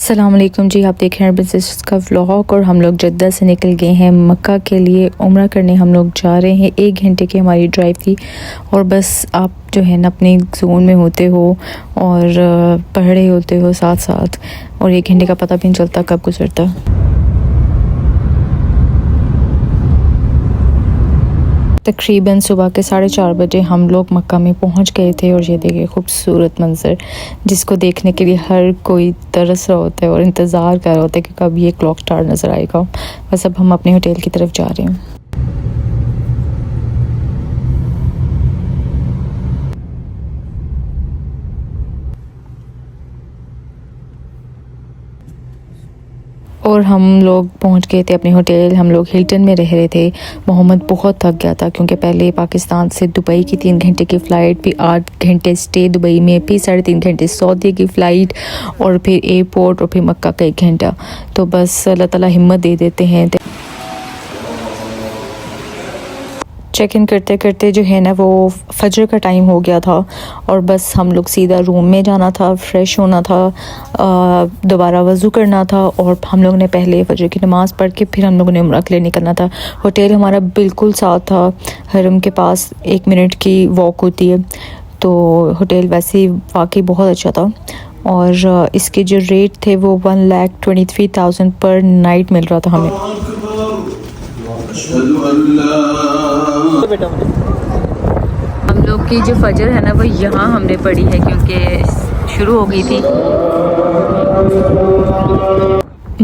अस्सलाम वालेकुम जी, आप देख रहे हैं बिज़नेस का व्लॉग और हम लोग जद्दा से निकल गए हैं मक्का के लिए उम्रा करने। हम लोग जा रहे हैं, 1 घंटे की हमारी ड्राइव थी और बस आप जो है ना अपने जोन में होते हो और पढ़ रहे होते हो साथ साथ, और 1 घंटे का पता भी नहीं चलता कब गुजरता। तकरीबन सुबह के 4:30 बजे हम लोग मक्का में पहुंच गए थे और ये देखिए खूबसूरत मंज़र जिसको देखने के लिए हर कोई तरस रहा होता है और इंतज़ार कर रहा होता है कि कब ये क्लॉक टावर नज़र आएगा। बस अब हम अपने होटल की तरफ जा रहे हैं। और हम लोग पहुंच गए थे अपने होटल। हम लोग हिल्टन में रह रहे थे। मोहम्मद बहुत थक गया था क्योंकि पहले पाकिस्तान से दुबई की 3 घंटे की फ़्लाइट, फिर 8 घंटे स्टे दुबई में, फिर 3.5 घंटे सऊदी की फ़्लाइट और फिर एयरपोर्ट और फिर मक्का का 1 घंटा। तो बस अल्लाह ताला हिम्मत दे देते हैं। चेक इन करते करते जो है ना वो फजर का टाइम हो गया था और बस हम लोग सीधा रूम में जाना था, फ्रेश होना था, दोबारा वज़ू करना था और हम लोग ने पहले फजर की नमाज़ पढ़ के फिर हम लोगों ने उम्रा के लिए निकलना था। होटल हमारा बिल्कुल साथ था, हरम के पास 1 मिनट की वॉक होती है। तो होटल वैसे ही वाकई बहुत अच्छा था और इसके जो रेट थे वो 1,23,000 पर नाइट मिल रहा था हमें। हम लोग की जो फजर है ना वो यहाँ हमने पढ़ी है क्योंकि शुरू हो गई थी।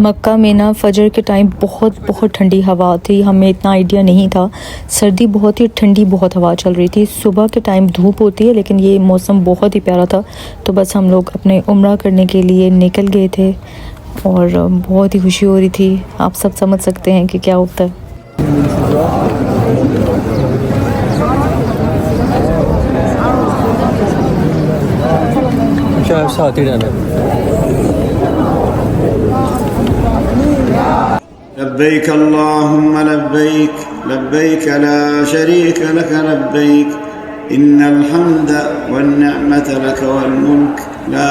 मक्का में ना फजर के टाइम बहुत ठंडी हवा थी। हमें इतना आइडिया नहीं था। सर्दी बहुत ही, ठंडी बहुत हवा चल रही थी। सुबह के टाइम धूप होती है लेकिन ये मौसम बहुत ही प्यारा था। तो बस हम लोग अपने उम्रा करने के लिए निकल गए थे और बहुत ही खुशी हो रही थी। आप सब समझ सकते हैं कि क्या होता है। साथ ही रहना। लब्बैक अल्लाहुम्मा लब्बैक लब्बैक ला शरीक लक लब्बैक इन्नल हम्दा वन निअमत लक वल मुल्क ला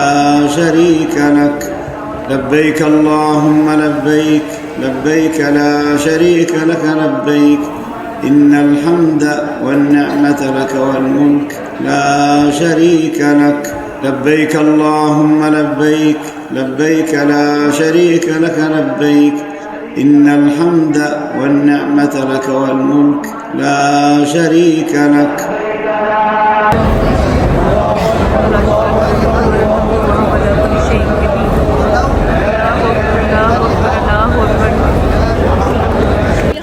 शरीक लक लब्बैक अल्लाहुम्मा लब्बैक लब्बैक ला शरीक लक लब्बैक इन्नल हम्दा वन निअमत लक वल मुल्क ला शरीक लक लब्बैक अल्लाहुम्मा लब्बैक लब्बैक ला शरीक लक लब्बैक इन्नल हम्दा वन निअमत लक वल मुल्क ला शरीक लक।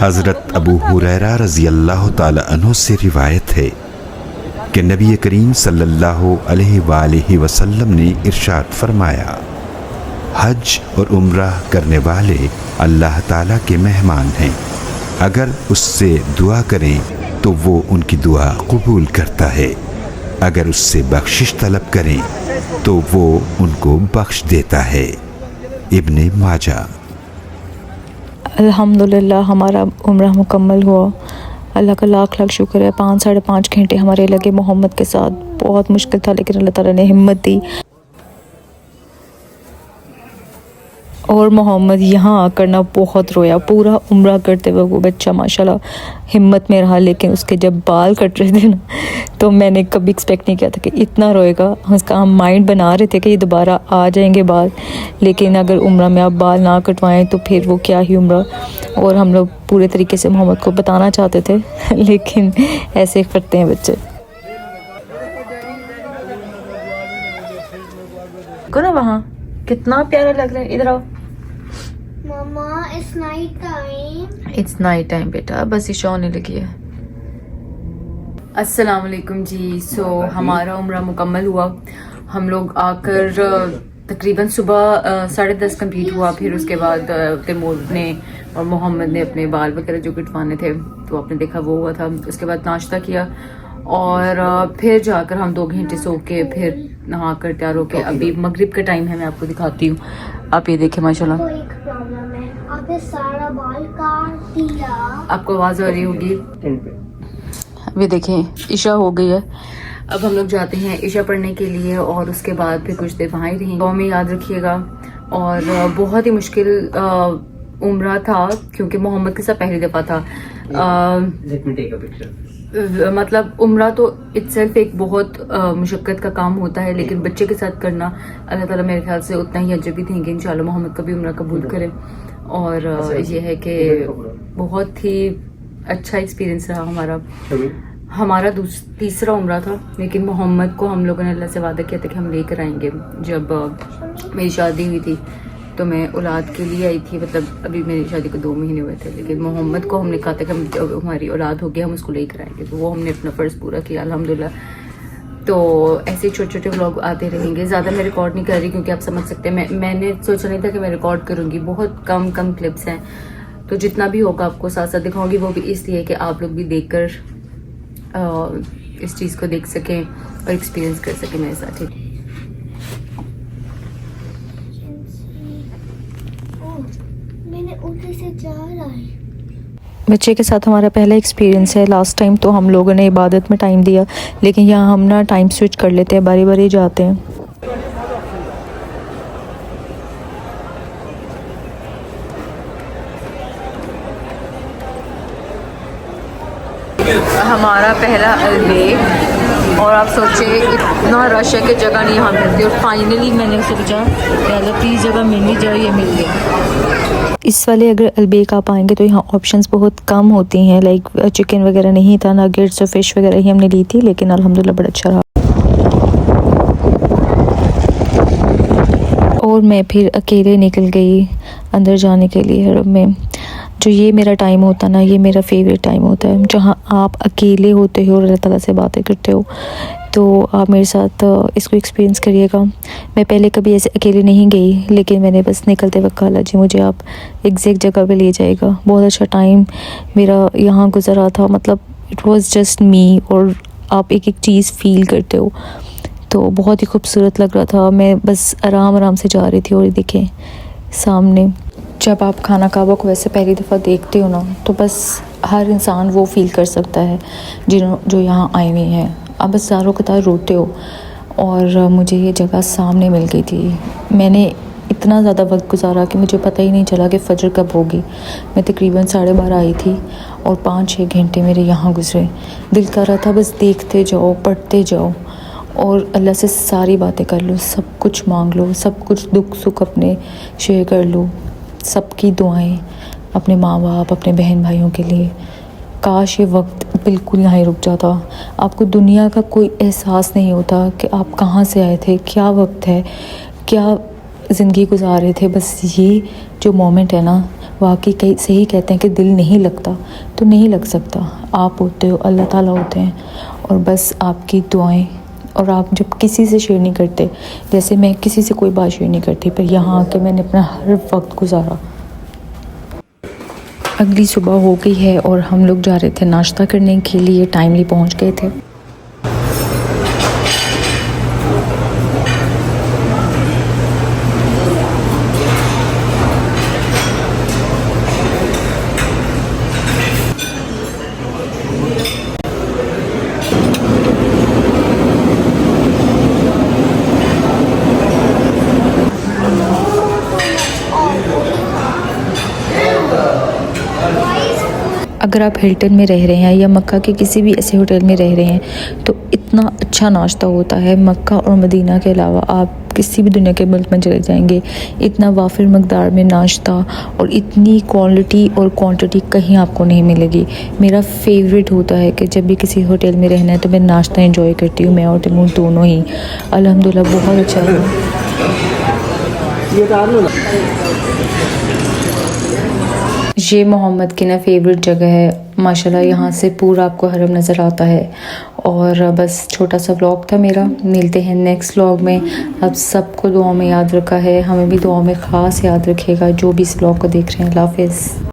हज़रत अबू हुरैरा रज़ी अल्लाह ताला अन्हु से रिवायत है कि नबी करीम सल्लल्लाहु अलैहि वसल्लम ने इरशाद फरमाया, हज और उम्रा करने वाले अल्लाह ताला के मेहमान हैं। अगर उससे दुआ करें तो वो उनकी दुआ कबूल करता है, अगर उससे बख्शिश तलब करें तो वो उनको बख्श देता है। इब्ने माजा। अल्हम्दुलिल्लाह हमारा उम्रा मुकम्मल हुआ। अल्लाह का लाख लाख शुक्र है। 5-5.5 घंटे हमारे लगे मोहम्मद के साथ। बहुत मुश्किल था लेकिन अल्लाह ताला ने हिम्मत दी और मोहम्मद यहाँ आकर ना बहुत रोया। पूरा उम्रा करते हुए वो बच्चा माशाल्लाह हिम्मत में रहा, लेकिन उसके जब बाल कट रहे थे ना तो मैंने कभी एक्सपेक्ट नहीं किया था कि इतना रोएगा। उसका हम माइंड बना रहे थे कि ये दोबारा आ जाएंगे बाल, लेकिन अगर उम्रा में आप बाल ना कटवाएं तो फिर वो क्या ही उम्रा। और हम लोग पूरे तरीके से मोहम्मद को बताना चाहते थे लेकिन ऐसे करते हैं बच्चे। को ना वहाँ कितना प्यारा लग रहा है। इधर आओ मम्मा, it's night time. It's night time बेटा, बस इशा होने लगी है। अस्सलाम वालेकुम जी। हमारा उम्रा मुकम्मल हुआ। हम लोग आकर तकरीबन सुबह 10:30 कंप्लीट हुआ। फिर उसके बाद तैमूर ने और मोहम्मद ने अपने बाल वगैरह जो कटवाने थे तो आपने देखा वो हुआ था। उसके बाद नाश्ता किया और फिर जाकर हम 2 घंटे सो के फिर नहा कर तैयार होके अभी मगरिब का टाइम है। मैं आपको दिखाती हूँ, आप ये देखें माशाल्लाह। तो एक प्रॉब्लम है, आपने सारा बाल काट दिया। आपको आवाज़ आ रही होगी। अभी देखें ईशा हो गई है। अब हम लोग जाते हैं ईशा पढ़ने के लिए और उसके बाद फिर कुछ देर वहाँ ही रहेंगे। दुआ में याद रखिएगा और बहुत ही मुश्किल उम्रा था क्योंकि मोहम्मद के साथ पहली दफ़ा था। Let me take a picture. मतलब उम्रा तो इट्सेल्फ एक बहुत मुशक्क़त का काम होता है, लेकिन बच्चे के साथ करना अल्लाह ताला मेरे ख्याल से उतना ही अजर भी देंगे इंशाल्लाह। मोहम्मद का भी उम्रा कबूल करे। और ये है कि बहुत ही अच्छा एक्सपीरियंस रहा हमारा। हमारा तीसरा उम्रा था, लेकिन मोहम्मद को हम लोगों ने अल्लाह से वादा किया था कि हम लेकर आएंगे। जब मेरी शादी हुई थी तो मैं औलाद के लिए आई थी, मतलब अभी मेरी शादी को 2 महीने हुए थे, लेकिन मोहम्मद को हमने कहा था कि हम जब हमारी औलाद होगी हम उसको लेकर आएंगे, तो वो हमने अपना फ़र्ज़ पूरा किया अल्हम्दुलिल्लाह। तो ऐसे छोटे छोटे व्लॉग आते रहेंगे। ज़्यादा मैं रिकॉर्ड नहीं कर रही क्योंकि आप समझ सकते हैं मैंने सोचा नहीं था कि मैं रिकॉर्ड करूँगी। बहुत कम क्लिप्स हैं, तो जितना भी होगा आपको साथ साथ दिखाऊँगी। वो भी इसलिए कि आप लोग भी देखकर इस चीज़ को देख सकें और एक्सपीरियंस कर सकें मेरे साथ। ठीक, मैंने उधर से जा रहा है। बच्चे के साथ हमारा पहला एक्सपीरियंस है। लास्ट टाइम तो हम लोगों ने इबादत में टाइम दिया, लेकिन यहाँ हम ना टाइम स्विच कर लेते हैं, बारी बारी जाते हैं। हमारा पहला अलबेग, और आप सोचे इतना रश है कि जगह नहीं यहाँ मिलती, और फाइनली मैंने सोचा पहले प्लीज़ जगह मिल जाए, ये मिल गया। इस वाले अगर अलबेग आप आएंगे तो यहाँ ऑप्शंस बहुत कम होती हैं, लाइक चिकन वगैरह नहीं था, नगेट्स और फिश वगैरह ही हमने ली थी, लेकिन अल्हम्दुलिल्लाह बड़ा अच्छा रहा। और मैं फिर अकेले निकल गई अंदर जाने के लिए हरम में। जो ये मेरा टाइम होता ना, ये मेरा फेवरेट टाइम होता है, जहाँ आप अकेले होते हो और अल्लाह ताला से बातें करते हो। तो आप मेरे साथ इसको एक्सपीरियंस करिएगा। मैं पहले कभी ऐसे अकेले नहीं गई, लेकिन मैंने बस निकलते वक्त कहा जी मुझे आप एग्जैक्ट जगह पे ले जाएगा। बहुत अच्छा टाइम मेरा यहाँ गुजरा था, मतलब इट वाज जस्ट मी, और आप एक एक चीज़ फ़ील करते हो, तो बहुत ही खूबसूरत लग रहा था। मैं बस आराम से जा रही थी, और देखें सामने जब आप खाना काबा को वैसे पहली दफ़ा देखते हो ना, तो बस हर इंसान वो फ़ील कर सकता है जो यहाँ आए हुए हैं। आप बस ज़ारों कतार रोते हो, और मुझे ये जगह सामने मिल गई थी। मैंने इतना ज़्यादा वक्त गुजारा कि मुझे पता ही नहीं चला कि फ़जर कब होगी। मैं तकरीबन 12:30 आई थी, और 5-6 घंटे मेरे यहाँ गुजरे। दिल कर रहा था बस देखते जाओ, पढ़ते जाओ, और अल्लाह से सारी बातें कर लो, सब कुछ मांग लो, सब कुछ दुख सुख अपने शेयर कर लो, सबकी दुआएं अपने माँ बाप, अपने बहन भाइयों के लिए। काश ये वक्त बिल्कुल यहाँ ही रुक जाता। आपको दुनिया का कोई एहसास नहीं होता कि आप कहाँ से आए थे, क्या वक्त है, क्या ज़िंदगी गुजार रहे थे। बस ये जो मोमेंट है ना, वाकई कई सही कहते हैं कि दिल नहीं लगता तो नहीं लग सकता। आप होते हो, अल्लाह ताला होते हैं, और बस आपकी दुआएं। और आप जब किसी से शेयर नहीं करते, जैसे मैं किसी से कोई बात शेयर नहीं करती, पर यहाँ आके मैंने अपना हर वक्त गुजारा। अगली सुबह हो गई है और हम लोग जा रहे थे नाश्ता करने के लिए, टाइमली पहुँच गए थे। अगर आप हिल्टन में रह रहे हैं या मक्का के किसी भी ऐसे होटल में रह रहे हैं, तो इतना अच्छा नाश्ता होता है। मक्का और मदीना के अलावा आप किसी भी दुनिया के मुल्क में चले जाएंगे, इतना वाफिर मकदार में नाश्ता और इतनी क्वालिटी और क्वांटिटी कहीं आपको नहीं मिलेगी। मेरा फेवरेट होता है कि जब भी किसी होटल में रहना है तो मैं नाश्ता एंजॉय करती हूँ, मैं और तैमूर दोनों ही। अल्हम्दुलिल्लाह बहुत अच्छा है। ये मोहम्मद की ना फेवरेट जगह है माशाल्लाह। यहाँ से पूरा आपको हरम नज़र आता है। और बस छोटा सा व्लॉग था मेरा, मिलते हैं नेक्स्ट व्लॉग में। अब सबको दुआ में याद रखा है, हमें भी दुआ में ख़ास याद रखिएगा जो भी इस व्लॉग को देख रहे हैं। अल्लाह हाफ़िज़।